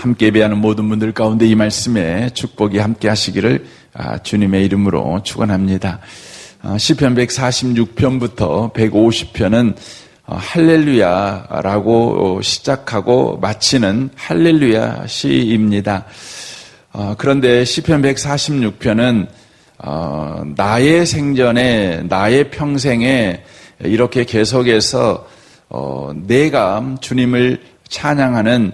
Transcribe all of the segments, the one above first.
함께 예배하는 모든 분들 가운데 이 말씀에 축복이 함께 하시기를 주님의 이름으로 축원합니다. 시편 146편부터 150편은 할렐루야라고 시작하고 마치는 할렐루야 시입니다. 그런데 시편 146편은 나의 생전에, 나의 평생에 이렇게 계속해서 내가 주님을 찬양하는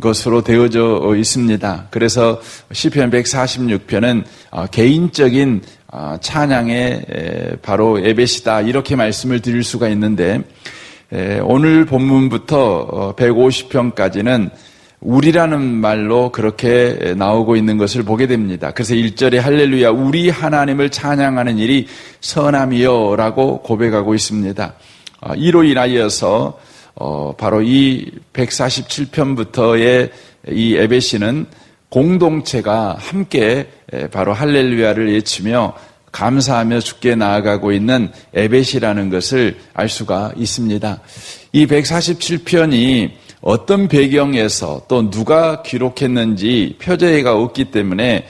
것으로 되어져 있습니다. 그래서 시편 146편은 개인적인 찬양의 바로 예배시다, 이렇게 말씀을 드릴 수가 있는데, 오늘 본문부터 150편까지는 우리라는 말로 그렇게 나오고 있는 것을 보게 됩니다. 그래서 1절에 할렐루야 우리 하나님을 찬양하는 일이 선함이여 라고 고백하고 있습니다. 이로 인하여서 바로 이 147편부터의 이 예배시는 공동체가 함께 바로 할렐루야를 외치며 감사하며 주께 나아가고 있는 예배시라는 것을 알 수가 있습니다. 이 147편이 어떤 배경에서 또 누가 기록했는지 표제가 없기 때문에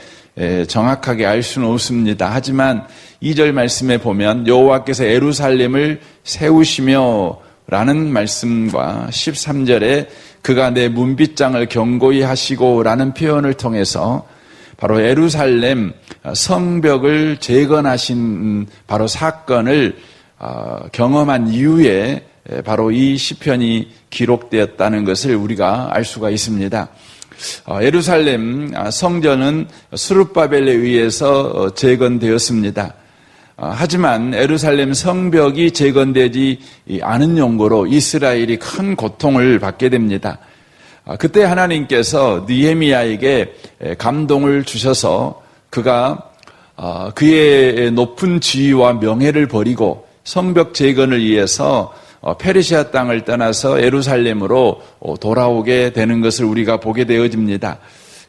정확하게 알 수는 없습니다. 하지만 2절 말씀에 보면 여호와께서 예루살렘을 세우시며 라는 말씀과 13절에 그가 내 문빗장을 견고히 하시고 라는 표현을 통해서 바로 예루살렘 성벽을 재건하신 바로 사건을 경험한 이후에 바로 이 시편이 기록되었다는 것을 우리가 알 수가 있습니다. 예루살렘 성전은 스룹바벨에 의해서 재건되었습니다. 하지만 예루살렘 성벽이 재건되지 않은 용고로 이스라엘이 큰 고통을 받게 됩니다. 그때 하나님께서 느헤미야에게 감동을 주셔서 그가 그의 높은 지위와 명예를 버리고 성벽 재건을 위해서 페르시아 땅을 떠나서 예루살렘으로 돌아오게 되는 것을 우리가 보게 되어집니다.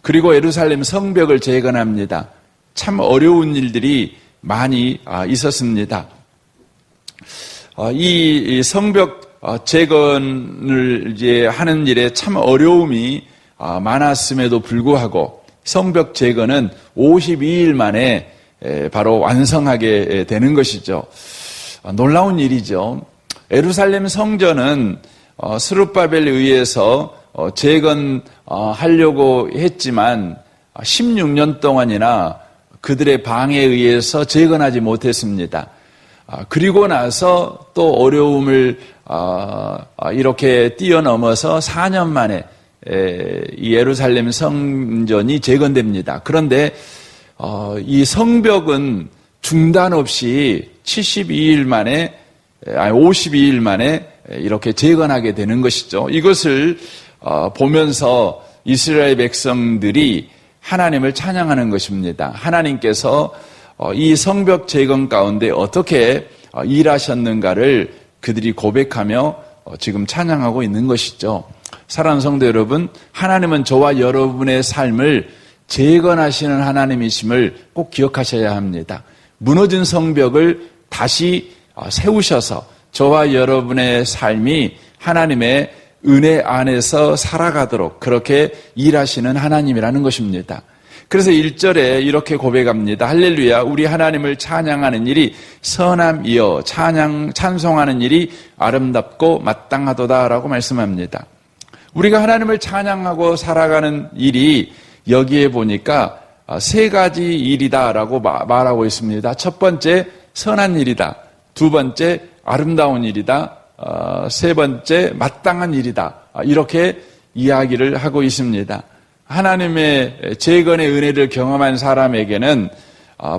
그리고 예루살렘 성벽을 재건합니다. 참 어려운 일들이 많이 있었습니다. 이 성벽 재건을 이제 하는 일에 참 어려움이 많았음에도 불구하고 성벽 재건은 52일 만에 바로 완성하게 되는 것이죠. 놀라운 일이죠. 예루살렘 성전은 스룹바벨에 의해서 재건하려고 했지만 16년 동안이나 그들의 방해에 의해서 재건하지 못했습니다. 그리고 나서 또 어려움을 이렇게 뛰어넘어서 4년 만에 이 예루살렘 성전이 재건됩니다. 그런데 이 성벽은 중단 없이 52일 만에 이렇게 재건하게 되는 것이죠. 이것을 보면서 이스라엘 백성들이 하나님을 찬양하는 것입니다. 하나님께서 이 성벽 재건 가운데 어떻게 일하셨는가를 그들이 고백하며 지금 찬양하고 있는 것이죠. 사랑하는 성도 여러분, 하나님은 저와 여러분의 삶을 재건하시는 하나님이심을 꼭 기억하셔야 합니다. 무너진 성벽을 다시 세우셔서 저와 여러분의 삶이 하나님의 은혜 안에서 살아가도록 그렇게 일하시는 하나님이라는 것입니다. 그래서 1절에 이렇게 고백합니다. 할렐루야 우리 하나님을 찬양하는 일이 선함이여 찬송하는 일이 아름답고 마땅하도다 라고 말씀합니다. 우리가 하나님을 찬양하고 살아가는 일이 여기에 보니까 세 가지 일이다라고 말하고 있습니다. 첫 번째 선한 일이다. 두 번째 아름다운 일이다. 세 번째 마땅한 일이다. 이렇게 이야기를 하고 있습니다. 하나님의 재건의 은혜를 경험한 사람에게는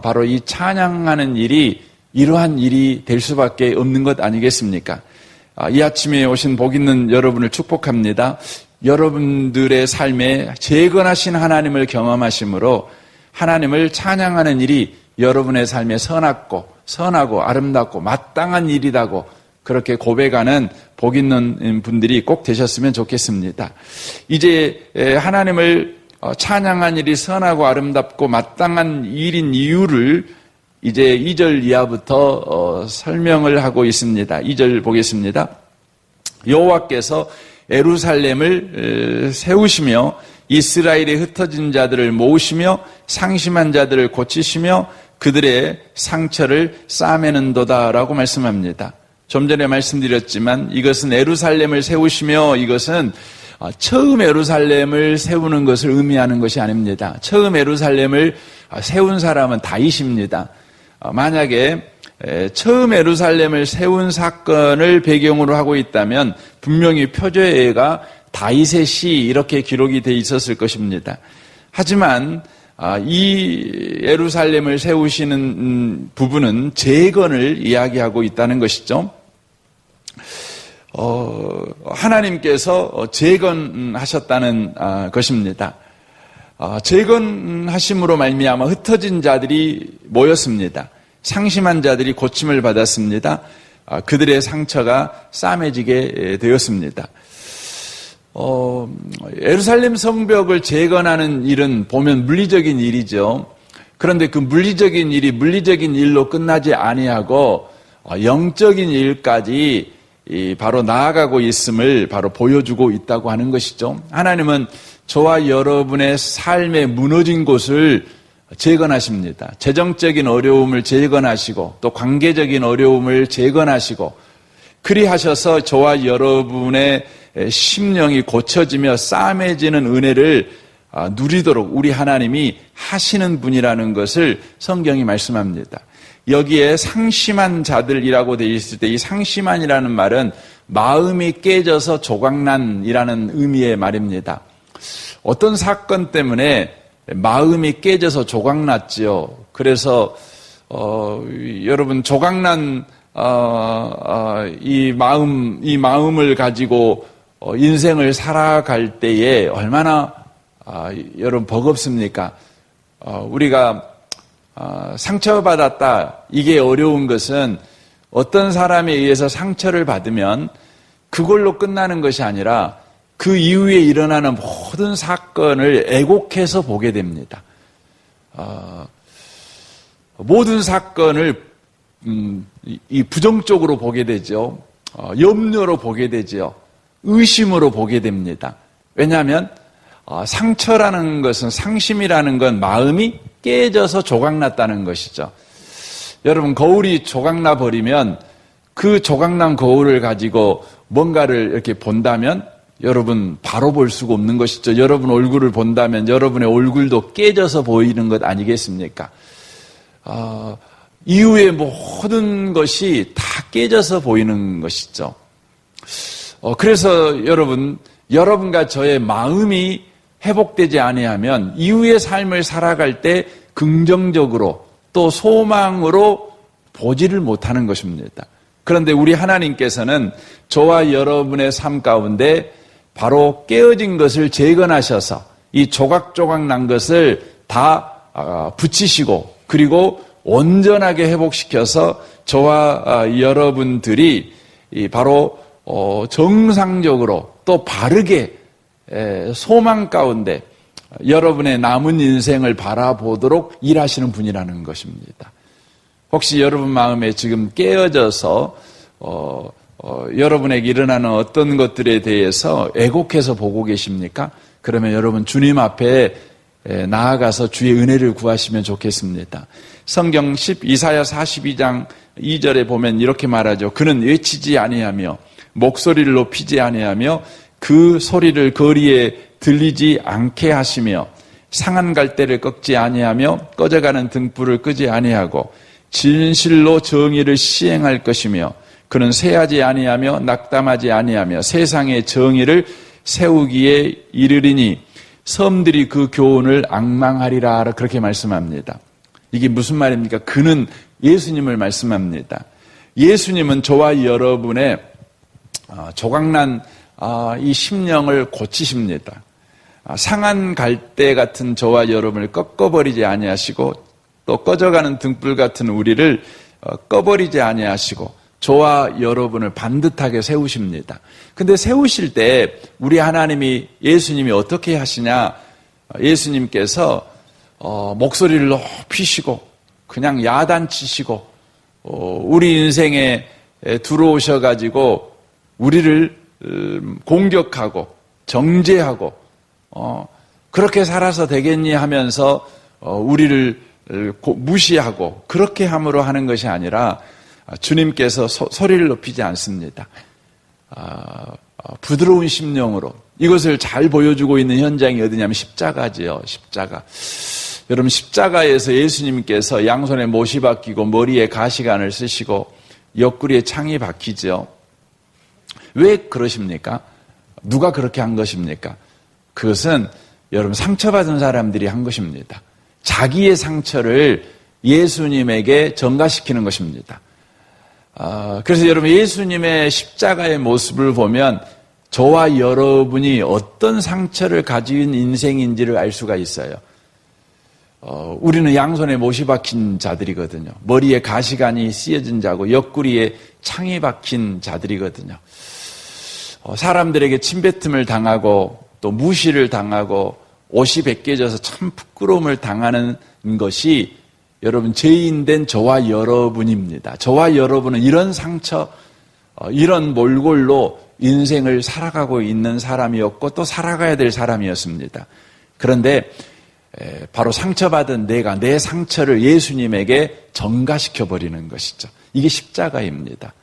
바로 이 찬양하는 일이 이러한 일이 될 수밖에 없는 것 아니겠습니까? 이 아침에 오신 복 있는 여러분을 축복합니다. 여러분들의 삶에 재건하신 하나님을 경험하심으로 하나님을 찬양하는 일이 여러분의 삶에 선하고 아름답고 마땅한 일이라고 그렇게 고백하는 복 있는 분들이 꼭 되셨으면 좋겠습니다. 이제 하나님을 찬양한 일이 선하고 아름답고 마땅한 일인 이유를 이제 2절 이하부터 설명을 하고 있습니다. 2절 보겠습니다. 여호와께서 예루살렘을 세우시며 이스라엘의 흩어진 자들을 모으시며 상심한 자들을 고치시며 그들의 상처를 싸매는도다라고 말씀합니다. 좀 전에 말씀드렸지만 이것은 예루살렘을 세우시며 이것은 처음 예루살렘을 세우는 것을 의미하는 것이 아닙니다. 처음 예루살렘을 세운 사람은 다윗입니다. 만약에 처음 예루살렘을 세운 사건을 배경으로 하고 있다면 분명히 표저에가 다윗의 시 이렇게 기록이 돼 있었을 것입니다. 하지만 이 예루살렘을 세우시는 부분은 재건을 이야기하고 있다는 것이죠. 하나님께서 재건하셨다는 것입니다. 재건하심으로 말미암아 흩어진 자들이 모였습니다. 상심한 자들이 고침을 받았습니다. 그들의 상처가 싸매지게 되었습니다. 예루살렘 성벽을 재건하는 일은 보면 물리적인 일이죠. 그런데 그 물리적인 일이 물리적인 일로 끝나지 아니하고 영적인 일까지 바로 나아가고 있음을 바로 보여주고 있다고 하는 것이죠. 하나님은 저와 여러분의 삶에 무너진 곳을 재건하십니다. 재정적인 어려움을 재건하시고 또 관계적인 어려움을 재건하시고 그리하셔서 저와 여러분의 심령이 고쳐지며 싸매지는 은혜를 누리도록 우리 하나님이 하시는 분이라는 것을 성경이 말씀합니다. 여기에 상심한 자들이라고 되어 있을 때 이 상심한이라는 말은 마음이 깨져서 조각난이라는 의미의 말입니다. 어떤 사건 때문에 마음이 깨져서 조각났지요. 그래서 여러분 조각난 이 마음을 가지고 인생을 살아갈 때에 얼마나 여러분 버겁습니까? 우리가 상처받았다 이게 어려운 것은 어떤 사람에 의해서 상처를 받으면 그걸로 끝나는 것이 아니라 그 이후에 일어나는 모든 사건을 애곡해서 보게 됩니다. 모든 사건을 이 부정적으로 보게 되죠. 염려로 보게 되죠. 의심으로 보게 됩니다. 왜냐하면 상처라는 것은 상심이라는 건 마음이 깨져서 조각났다는 것이죠. 여러분 거울이 조각나 버리면 그 조각난 거울을 가지고 뭔가를 이렇게 본다면 여러분 바로 볼 수가 없는 것이죠. 여러분 얼굴을 본다면 여러분의 얼굴도 깨져서 보이는 것 아니겠습니까? 이후의 모든 것이 다 깨져서 보이는 것이죠. 그래서 여러분과 저의 마음이 회복되지 아니하면 이후의 삶을 살아갈 때 긍정적으로 또 소망으로 보지를 못하는 것입니다. 그런데 우리 하나님께서는 저와 여러분의 삶 가운데 바로 깨어진 것을 재건하셔서 이 조각조각 난 것을 다 붙이시고 그리고 온전하게 회복시켜서 저와 여러분들이 바로 정상적으로 또 바르게 소망 가운데 여러분의 남은 인생을 바라보도록 일하시는 분이라는 것입니다. 혹시 여러분 마음에 지금 깨어져서 여러분에게 일어나는 어떤 것들에 대해서 애곡해서 보고 계십니까? 그러면 여러분 주님 앞에 나아가서 주의 은혜를 구하시면 좋겠습니다. 성경 이사야 42장 2절에 보면 이렇게 말하죠. 그는 외치지 아니하며 목소리를 높이지 아니하며 그 소리를 거리에 들리지 않게 하시며 상한 갈대를 꺾지 아니하며 꺼져가는 등불을 끄지 아니하고 진실로 정의를 시행할 것이며 그는 쇠하지 아니하며 낙담하지 아니하며 세상의 정의를 세우기에 이르리니 섬들이 그 교훈을 앙망하리라 그렇게 말씀합니다. 이게 무슨 말입니까? 그는 예수님을 말씀합니다. 예수님은 저와 여러분의 조각난 이 심령을 고치십니다. 상한 갈대 같은 저와 여러분을 꺾어버리지 아니하시고 또 꺼져가는 등불 같은 우리를 꺼버리지 아니하시고 저와 여러분을 반듯하게 세우십니다. 근데 세우실 때 우리 하나님이 예수님이 어떻게 하시냐? 예수님께서 목소리를 높이시고 그냥 야단치시고 우리 인생에 들어오셔가지고 우리를 공격하고 정죄하고 그렇게 살아서 되겠니 하면서 우리를 무시하고 그렇게 함으로 하는 것이 아니라 주님께서 소리를 높이지 않습니다. 부드러운 심령으로 이것을 잘 보여주고 있는 현장이 어디냐면 십자가지요. 십자가. 여러분 십자가에서 예수님께서 양손에 못이 박히고 머리에 가시관을 쓰시고 옆구리에 창이 박히죠. 왜 그러십니까? 누가 그렇게 한 것입니까? 그것은 여러분 상처받은 사람들이 한 것입니다. 자기의 상처를 예수님에게 전가시키는 것입니다. 그래서 여러분 예수님의 십자가의 모습을 보면 저와 여러분이 어떤 상처를 가진 인생인지를 알 수가 있어요. 우리는 양손에 못이 박힌 자들이거든요. 머리에 가시관이 씌어진 자고 옆구리에 창이 박힌 자들이거든요. 사람들에게 침뱉음을 당하고 또 무시를 당하고 옷이 벗겨져서 참 부끄러움을 당하는 것이 여러분 죄인된 저와 여러분입니다. 저와 여러분은 이런 상처, 이런 몰골로 인생을 살아가고 있는 사람이었고 또 살아가야 될 사람이었습니다. 그런데 바로 상처받은 내가 내 상처를 예수님에게 전가시켜버리는 것이죠. 이게 십자가입니다.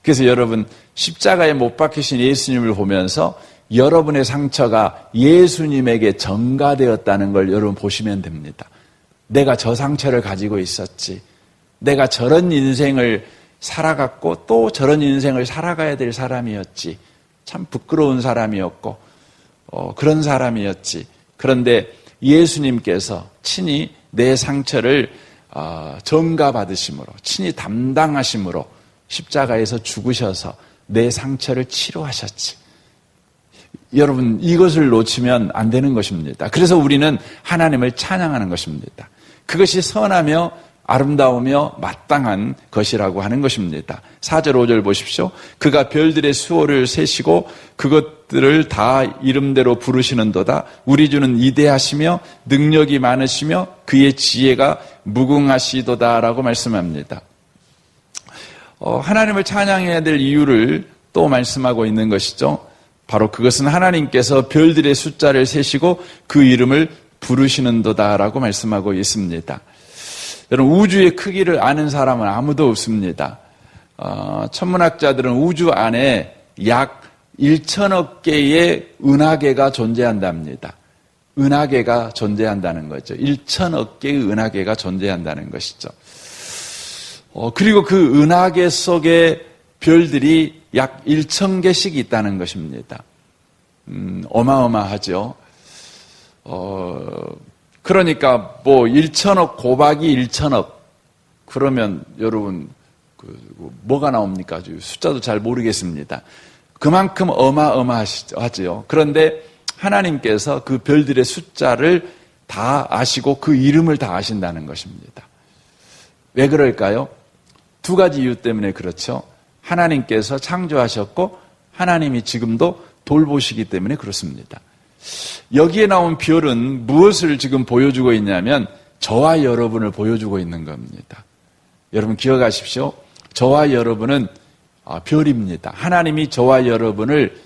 그래서 여러분 십자가에 못 박히신 예수님을 보면서 여러분의 상처가 예수님에게 전가되었다는 걸 여러분 보시면 됩니다. 내가 저 상처를 가지고 있었지. 내가 저런 인생을 살아갔고 또 저런 인생을 살아가야 될 사람이었지. 참 부끄러운 사람이었고 그런 사람이었지. 그런데 예수님께서 친히 내 상처를 전가받으심으로 친히 담당하심으로 십자가에서 죽으셔서 내 상처를 치료하셨지. 여러분 이것을 놓치면 안 되는 것입니다. 그래서 우리는 하나님을 찬양하는 것입니다. 그것이 선하며 아름다우며 마땅한 것이라고 하는 것입니다. 4절 5절 보십시오. 그가 별들의 수호를 세시고 그것들을 다 이름대로 부르시는도다. 우리 주는 위대하시며 능력이 많으시며 그의 지혜가 무궁하시도다라고 말씀합니다. 하나님을 찬양해야 될 이유를 또 말씀하고 있는 것이죠. 바로 그것은 하나님께서 별들의 숫자를 세시고 그 이름을 부르시는도다라고 말씀하고 있습니다. 여러분 우주의 크기를 아는 사람은 아무도 없습니다. 천문학자들은 우주 안에 약 1천억 개의 은하계가 존재한답니다. 은하계가 존재한다는 거죠. 1천억 개의 은하계가 존재한다는 것이죠. 그리고 그 은하계 속에 별들이 약 1,000개씩 있다는 것입니다. 어마어마하죠. 그러니까 뭐 1천억 곱하기 1천억 그러면 여러분 뭐가 나옵니까? 숫자도 잘 모르겠습니다. 그만큼 어마어마하죠. 그런데 하나님께서 그 별들의 숫자를 다 아시고 그 이름을 다 아신다는 것입니다. 왜 그럴까요? 두 가지 이유 때문에 그렇죠. 하나님께서 창조하셨고 하나님이 지금도 돌보시기 때문에 그렇습니다. 여기에 나온 별은 무엇을 지금 보여주고 있냐면 저와 여러분을 보여주고 있는 겁니다. 여러분 기억하십시오. 저와 여러분은 별입니다. 하나님이 저와 여러분을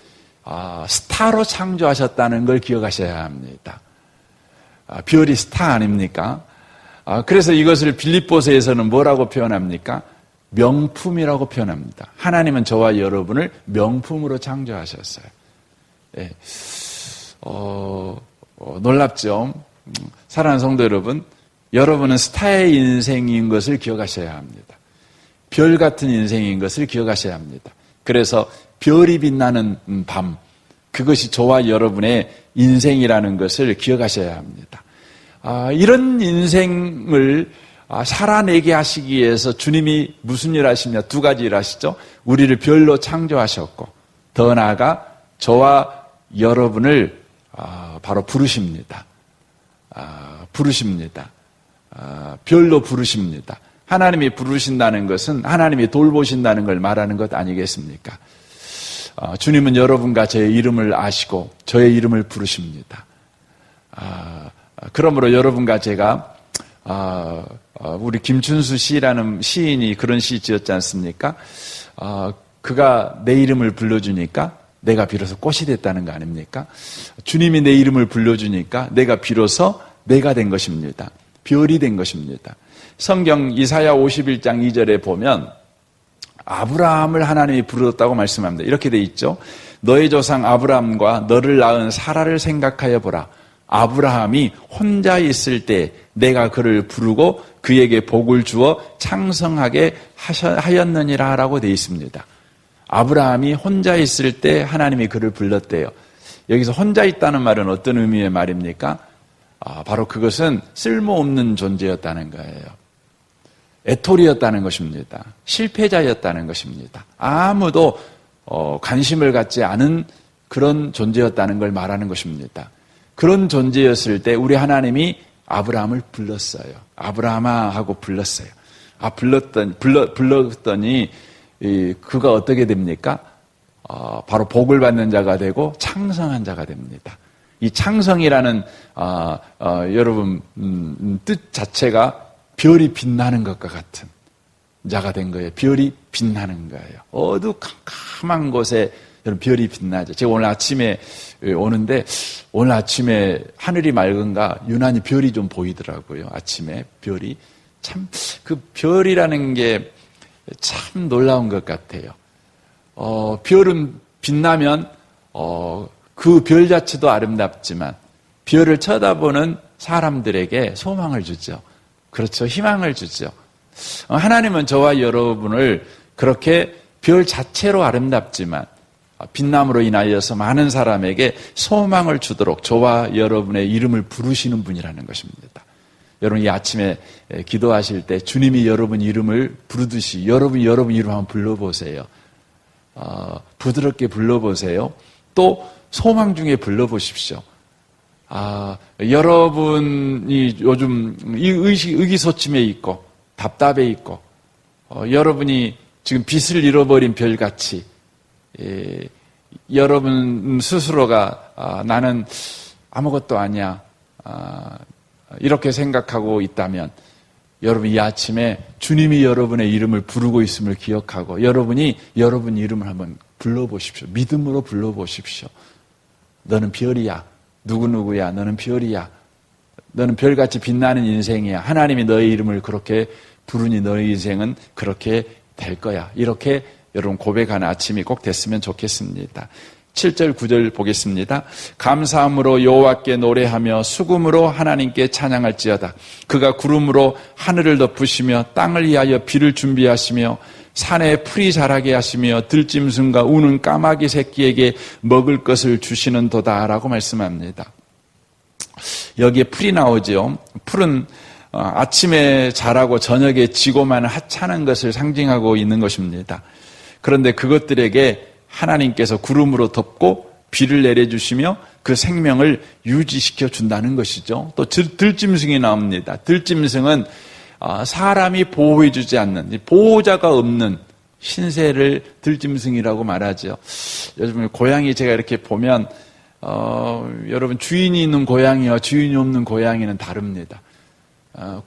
스타로 창조하셨다는 걸 기억하셔야 합니다. 별이 스타 아닙니까? 그래서 이것을 빌립보서에서는 뭐라고 표현합니까? 명품이라고 표현합니다. 하나님은 저와 여러분을 명품으로 창조하셨어요. 예. 놀랍죠? 사랑하는 성도 여러분, 여러분은 스타의 인생인 것을 기억하셔야 합니다. 별 같은 인생인 것을 기억하셔야 합니다. 그래서 별이 빛나는 밤, 그것이 저와 여러분의 인생이라는 것을 기억하셔야 합니다. 이런 인생을 살아내게 하시기 위해서 주님이 무슨 일 하시냐? 두 가지 일 하시죠. 우리를 별로 창조하셨고 더 나아가 저와 여러분을 바로 부르십니다. 별로 부르십니다. 하나님이 부르신다는 것은 하나님이 돌보신다는 걸 말하는 것 아니겠습니까? 주님은 여러분과 저의 이름을 아시고 저의 이름을 부르십니다. 그러므로 여러분과 제가 우리 김춘수 시라는 시인이 그런 시 지었지 않습니까? 그가 내 이름을 불러주니까 내가 비로소 꽃이 됐다는 거 아닙니까? 주님이 내 이름을 불러주니까 내가 비로소 내가 된 것입니다. 별이 된 것입니다. 성경 이사야 51장 2절에 보면 아브라함을 하나님이 부르셨다고 말씀합니다. 이렇게 돼 있죠. 너의 조상 아브라함과 너를 낳은 사라를 생각하여 보라. 아브라함이 혼자 있을 때 내가 그를 부르고 그에게 복을 주어 창성하게 하였느니라 라고 돼 있습니다. 아브라함이 혼자 있을 때 하나님이 그를 불렀대요. 여기서 혼자 있다는 말은 어떤 의미의 말입니까? 바로 그것은 쓸모없는 존재였다는 거예요. 애톨이였다는 것입니다. 실패자였다는 것입니다. 아무도 관심을 갖지 않은 그런 존재였다는 걸 말하는 것입니다. 그런 존재였을 때 우리 하나님이 아브라함을 불렀어요. 아브라함아 하고 불렀어요. 불렀더니 그가 어떻게 됩니까? 바로 복을 받는 자가 되고 창성한 자가 됩니다. 이 창성이라는 여러분 뜻 자체가 별이 빛나는 것과 같은 자가 된 거예요. 별이 빛나는 거예요. 어두컴컴한 곳에 여러분 별이 빛나죠. 제가 오늘 아침에 오는데 오늘 아침에 하늘이 맑은가 유난히 별이 좀 보이더라고요. 아침에 별이 참 그 별이라는 게 참 놀라운 것 같아요. 별은 빛나면 그 별 자체도 아름답지만 별을 쳐다보는 사람들에게 소망을 주죠. 그렇죠. 희망을 주죠. 하나님은 저와 여러분을 그렇게 별 자체로 아름답지만 빛남으로 인하여서 많은 사람에게 소망을 주도록 저와 여러분의 이름을 부르시는 분이라는 것입니다. 여러분 이 아침에 기도하실 때 주님이 여러분 이름을 부르듯이 여러분 이름 한번 불러보세요. 부드럽게 불러보세요. 또 소망 중에 불러보십시오. 여러분이 요즘 의기소침해 있고 답답해 있고 여러분이 지금 빛을 잃어버린 별같이 여러분 스스로가 나는 아무것도 아니야 이렇게 생각하고 있다면 여러분 이 아침에 주님이 여러분의 이름을 부르고 있음을 기억하고 여러분이 여러분 이름을 한번 불러보십시오. 믿음으로 불러보십시오. 너는 별이야. 누구누구야. 너는 별이야. 너는 별같이 빛나는 인생이야. 하나님이 너의 이름을 그렇게 부르니 너의 인생은 그렇게 될 거야. 이렇게 여러분 고백하는 아침이 꼭 됐으면 좋겠습니다. 7절 9절 보겠습니다. 감사함으로 여호와께 노래하며 수금으로 하나님께 찬양할지어다. 그가 구름으로 하늘을 덮으시며 땅을 위하여 비를 준비하시며 산에 풀이 자라게 하시며 들짐승과 우는 까마귀 새끼에게 먹을 것을 주시는도다라고 말씀합니다. 여기에 풀이 나오죠. 풀은 아침에 자라고 저녁에 지고만 하찮은 것을 상징하고 있는 것입니다. 그런데 그것들에게 하나님께서 구름으로 덮고 비를 내려주시며 그 생명을 유지시켜 준다는 것이죠. 또 들짐승이 나옵니다. 들짐승은 사람이 보호해주지 않는 보호자가 없는 신세를 들짐승이라고 말하죠. 요즘 고양이 제가 이렇게 보면 여러분 주인이 있는 고양이와 주인이 없는 고양이는 다릅니다.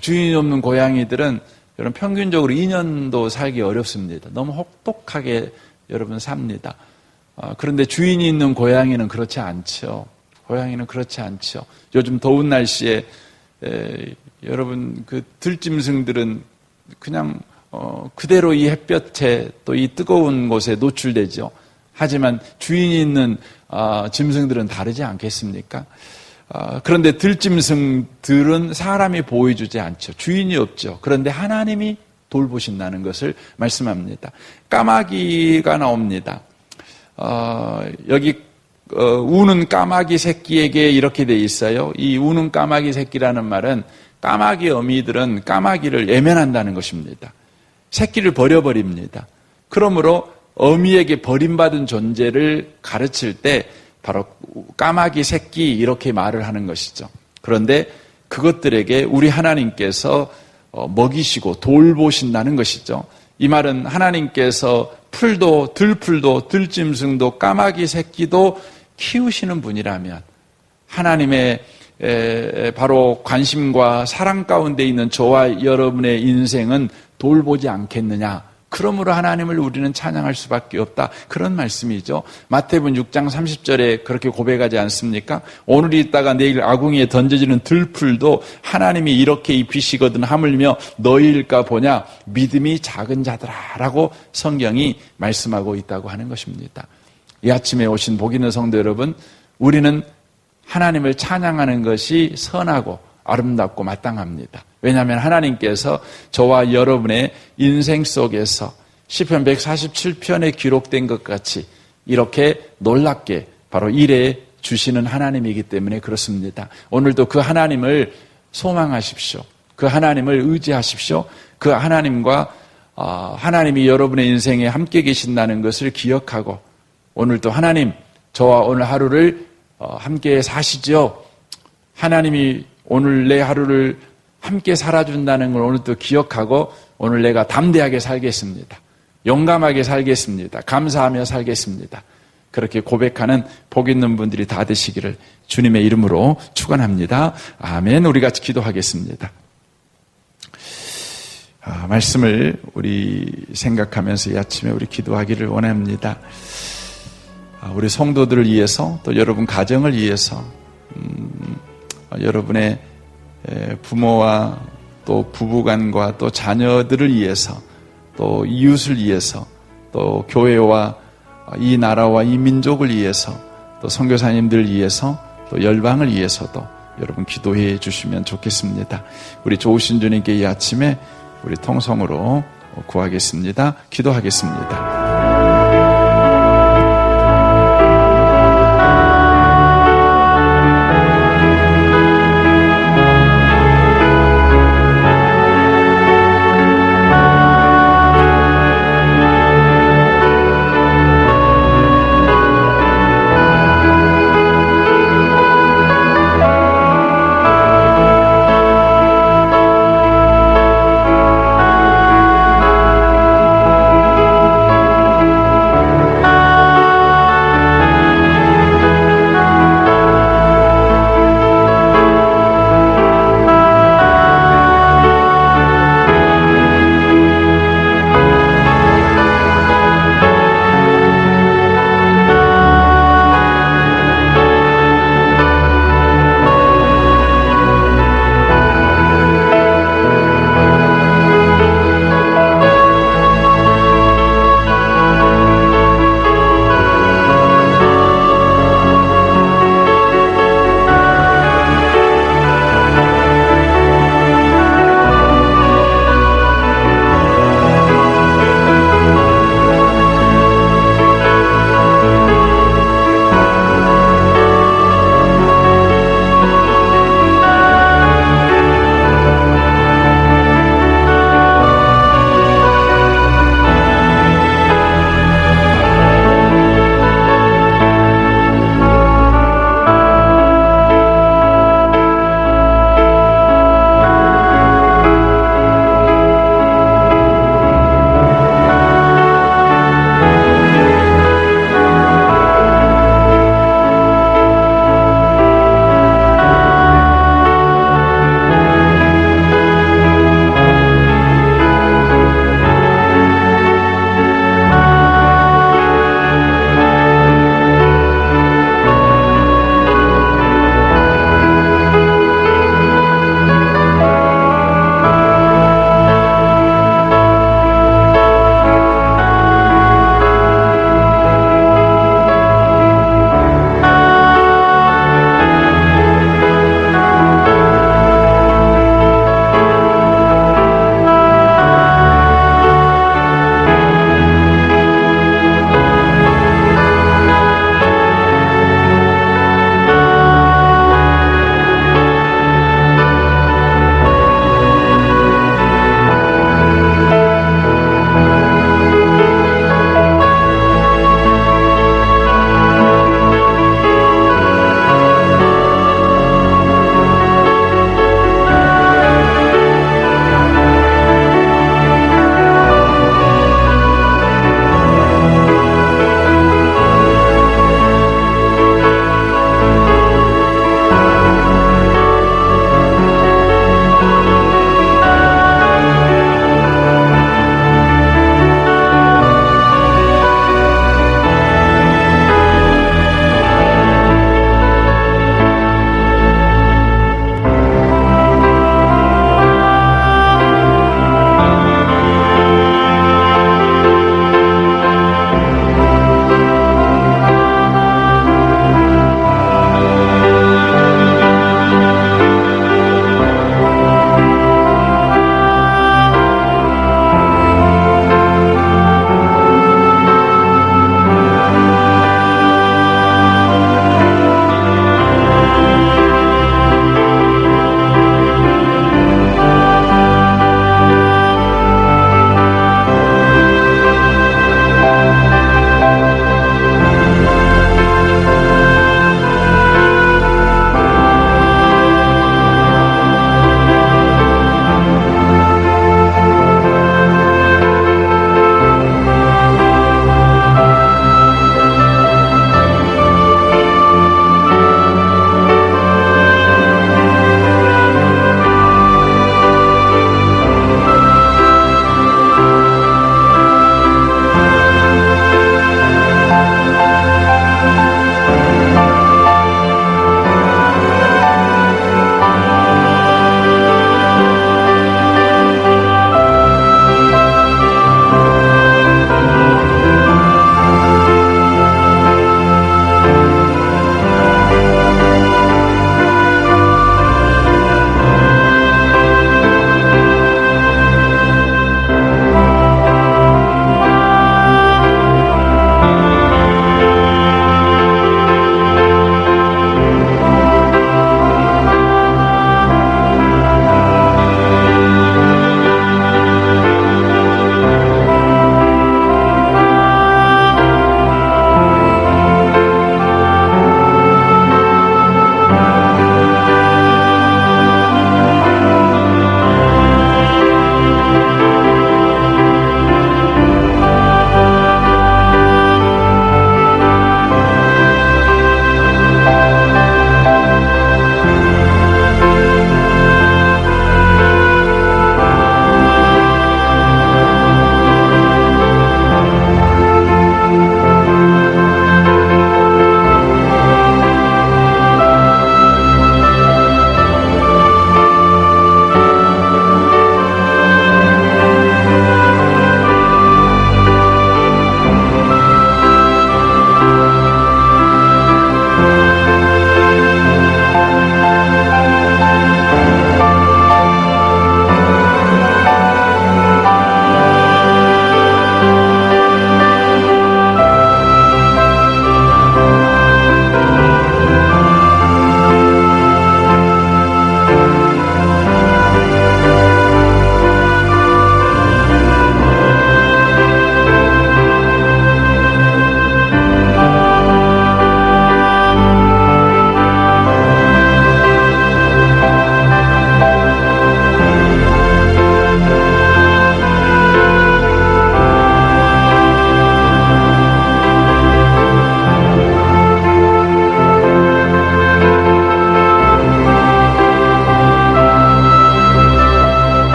주인이 없는 고양이들은 여러분 평균적으로 2년도 살기 어렵습니다. 너무 혹독하게 여러분 삽니다. 그런데 주인이 있는 고양이는 그렇지 않죠. 고양이는 그렇지 않죠. 요즘 더운 날씨에 여러분 그 들짐승들은 그냥 그대로 이 햇볕에 또 이 뜨거운 곳에 노출되죠. 하지만 주인이 있는 짐승들은 다르지 않겠습니까? 그런데 들짐승들은 사람이 보호해주지 않죠. 주인이 없죠. 그런데 하나님이 돌보신다는 것을 말씀합니다. 까마귀가 나옵니다. 여기 우는 까마귀 새끼에게 이렇게 돼 있어요. 이 우는 까마귀 새끼라는 말은 까마귀 어미들은 까마귀를 예면한다는 것입니다. 새끼를 버려버립니다. 그러므로 어미에게 버림받은 존재를 가르칠 때 바로 까마귀 새끼 이렇게 말을 하는 것이죠. 그런데 그것들에게 우리 하나님께서 먹이시고 돌보신다는 것이죠. 이 말은 하나님께서 풀도 들풀도 들짐승도 까마귀 새끼도 키우시는 분이라면 하나님의 바로 관심과 사랑 가운데 있는 저와 여러분의 인생은 돌보지 않겠느냐 그러므로 하나님을 우리는 찬양할 수밖에 없다. 그런 말씀이죠. 마태복음 6장 30절에 그렇게 고백하지 않습니까? 오늘 있다가 내일 아궁이에 던져지는 들풀도 하나님이 이렇게 입히시거든 하물며 너희일까 보냐 믿음이 작은 자들아 라고 성경이 말씀하고 있다고 하는 것입니다. 이 아침에 오신 복 있는 성도 여러분, 우리는 하나님을 찬양하는 것이 선하고 아름답고 마땅합니다. 왜냐하면 하나님께서 저와 여러분의 인생 속에서 시편 147편에 기록된 것 같이 이렇게 놀랍게 바로 일해 주시는 하나님이기 때문에 그렇습니다. 오늘도 그 하나님을 소망하십시오. 그 하나님을 의지하십시오. 그 하나님과 하나님이 여러분의 인생에 함께 계신다는 것을 기억하고 오늘도 하나님 저와 오늘 하루를 함께 사시죠. 하나님이 오늘 내 하루를 함께 살아준다는 걸 오늘 또 기억하고 오늘 내가 담대하게 살겠습니다. 용감하게 살겠습니다. 감사하며 살겠습니다. 그렇게 고백하는 복 있는 분들이 다 되시기를 주님의 이름으로 축원합니다. 아멘. 우리 같이 기도하겠습니다. 말씀을 우리 생각하면서 이 아침에 우리 기도하기를 원합니다. 우리 성도들을 위해서 또 여러분 가정을 위해서 여러분의 부모와 또 부부간과 또 자녀들을 위해서 또 이웃을 위해서 또 교회와 이 나라와 이 민족을 위해서 또 선교사님들을 위해서 또 열방을 위해서도 여러분 기도해 주시면 좋겠습니다. 우리 좋으신 주님께 이 아침에 우리 통성으로 구하겠습니다. 기도하겠습니다.